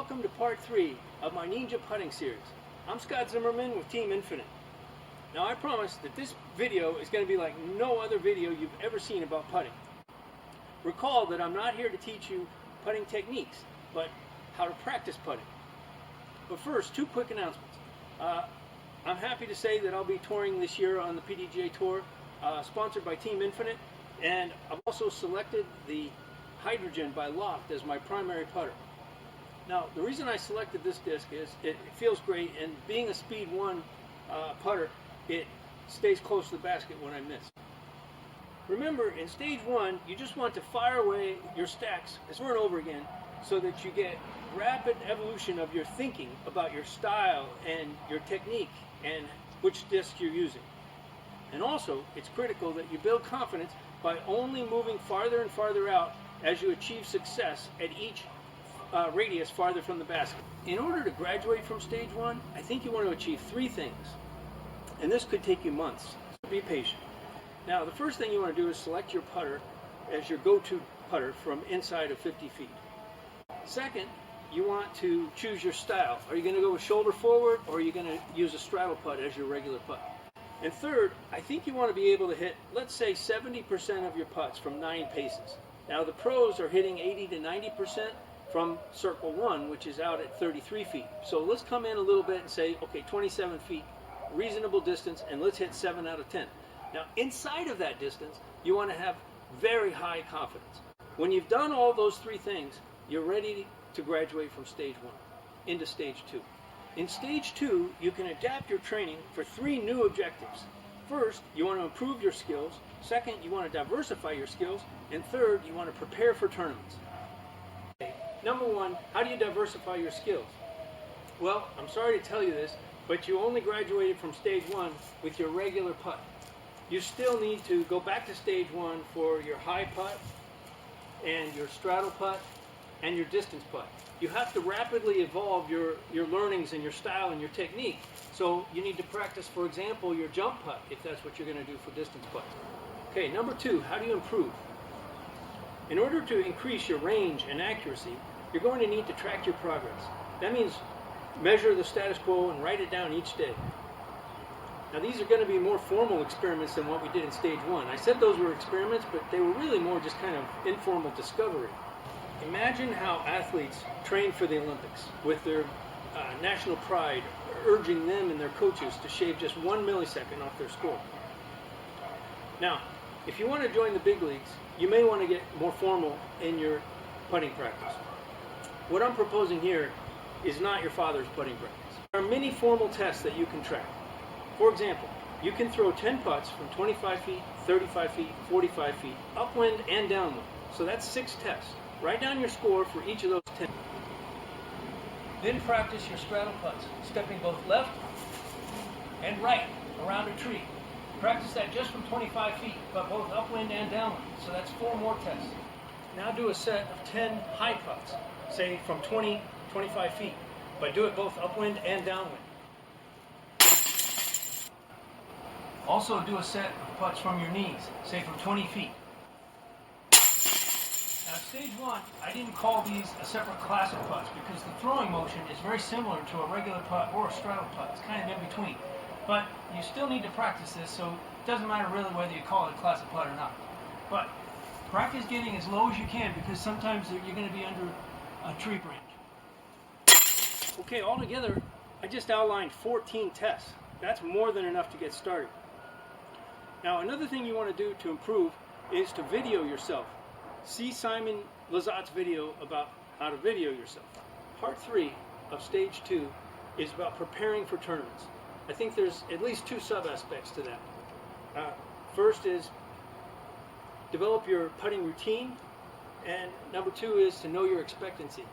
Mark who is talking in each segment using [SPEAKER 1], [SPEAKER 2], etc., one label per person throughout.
[SPEAKER 1] welcome to part 3 of my Ninja Putting series. I'm Scott Zimmerman with Team Infinite. Now I promise that this video is going to be like no other video you've ever seen about putting. Recall that I'm not here to teach you putting techniques, but how to practice putting. But first, 2 quick announcements. I'm happy to say that I'll be touring this year on the PDGA Tour, sponsored by Team Infinite, and I've also selected the Hydrogen by Loft as my primary putter. Now, the reason I selected this disc is it feels great, and being a Speed 1 putter, it stays close to the basket when I miss. Remember, in stage 1, you just want to fire away your stacks over and over again so that you get rapid evolution of your thinking about your style and your technique and which disc you're using. And also, it's critical that you build confidence by only moving farther and farther out as you achieve success at each radius farther from the basket. In order to graduate from stage 1, I think you want to achieve 3 things. And this could take you months, so be patient. Now, the first thing you want to do is select your putter as your go-to putter from inside of 50 feet. Second, you want to choose your style. Are you going to go with shoulder forward, or are you going to use a straddle putt as your regular putt? And third, I think you want to be able to hit, let's say, 70% of your putts from 9 paces. Now, the pros are hitting 80 to 90% from circle 1, which is out at 33 feet. So let's come in a little bit and say, okay, 27 feet, reasonable distance, and let's hit 7 out of 10. Now, inside of that distance, you want to have very high confidence. When you've done all those 3 things, you're ready to graduate from stage 1 into stage 2. In stage 2, you can adapt your training for 3 new objectives. First, you want to improve your skills. Second, you want to diversify your skills. And third, you want to prepare for tournaments. Okay. Number 1, how do you diversify your skills? Well, I'm sorry to tell you this, but you only graduated from stage 1 with your regular putt. You still need to go back to stage 1 for your high putt and your straddle putt and your distance putt. You have to rapidly evolve your learnings and your style and your technique. So you need to practice, for example, your jump putt, if that's what you're going to do for distance putt. Okay, number 2, how do you improve? In order to increase your range and accuracy, you're going to need to track your progress. That means measure the status quo and write it down each day. Now, these are going to be more formal experiments than what we did in stage 1. I said those were experiments, but they were really more just kind of informal discovery. Imagine how athletes train for the Olympics with their national pride urging them and their coaches to shave just 1 millisecond off their score. Now, if you want to join the big leagues, you may want to get more formal in your putting practice. What I'm proposing here is not your father's putting practice. There are many formal tests that you can track. For example, you can throw 10 putts from 25 feet, 35 feet, 45 feet, upwind and downwind. So that's 6 tests. Write down your score for each of those 10. Then practice your straddle putts, stepping both left and right around a tree. Practice that just from 25 feet, but both upwind and downwind. So that's 4 more tests. Now do a set of 10 high putts, say from 20, 25 feet, but do it both upwind and downwind. Also do a set of putts from your knees, say from 20 feet. Now, stage 1, I didn't call these a separate class of putts because the throwing motion is very similar to a regular putt or a straddle putt. It's kind of in between. But you still need to practice this, so it doesn't matter really whether you call it a class of putt or not. But practice getting as low as you can, because sometimes you're going to be under a tree branch. Okay, altogether, I just outlined 14 tests. That's more than enough to get started. Now, another thing you want to do to improve is to video yourself. See Simon Lazat's video about how to video yourself. Part 3 of stage 2 is about preparing for tournaments. I think there's at least 2 sub-aspects to that. First is develop your putting routine, and number 2 is to know your expectancy.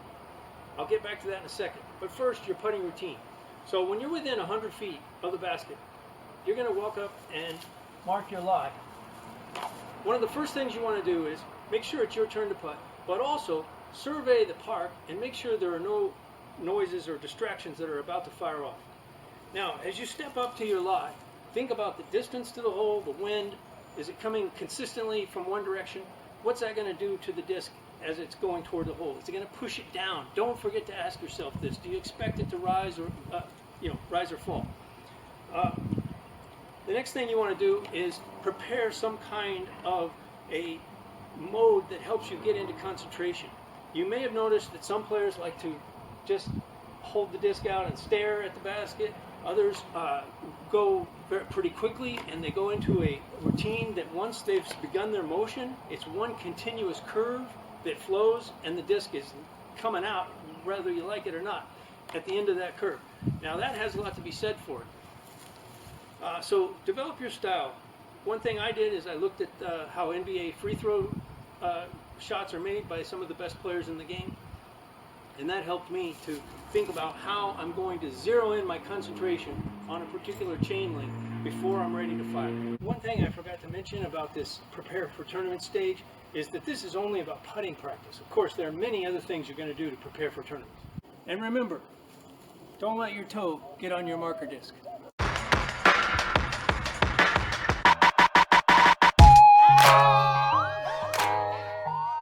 [SPEAKER 1] I'll get back to that in a second. But first, your putting routine. So when you're within 100 feet of the basket, you're going to walk up and mark your lie. One of the first things you want to do is make sure it's your turn to putt, but also survey the park and make sure there are no noises or distractions that are about to fire off. Now, as you step up to your lie, think about the distance to the hole, the wind. Is it coming consistently from one direction? What's that going to do to the disc as it's going toward the hole? Is it going to push it down? Don't forget to ask yourself this. Do you expect it to rise or rise or fall? The next thing you want to do is prepare some kind of a mode that helps you get into concentration. You may have noticed that some players like to just hold the disc out and stare at the basket. Others go pretty quickly, and they go into a routine that once they've begun their motion, it's one continuous curve that flows, and the disc is coming out, whether you like it or not, at the end of that curve. Now that has a lot to be said for it. So develop your style. One thing I did is I looked at how NBA free throw shots are made by some of the best players in the game, and that helped me to think about how I'm going to zero in my concentration on a particular chain link before I'm ready to fire. One thing I forgot to mention about this prepare for tournament stage is that this is only about putting practice. Of course, there are many other things you're going to do to prepare for tournaments. And remember, don't let your toe get on your marker disc.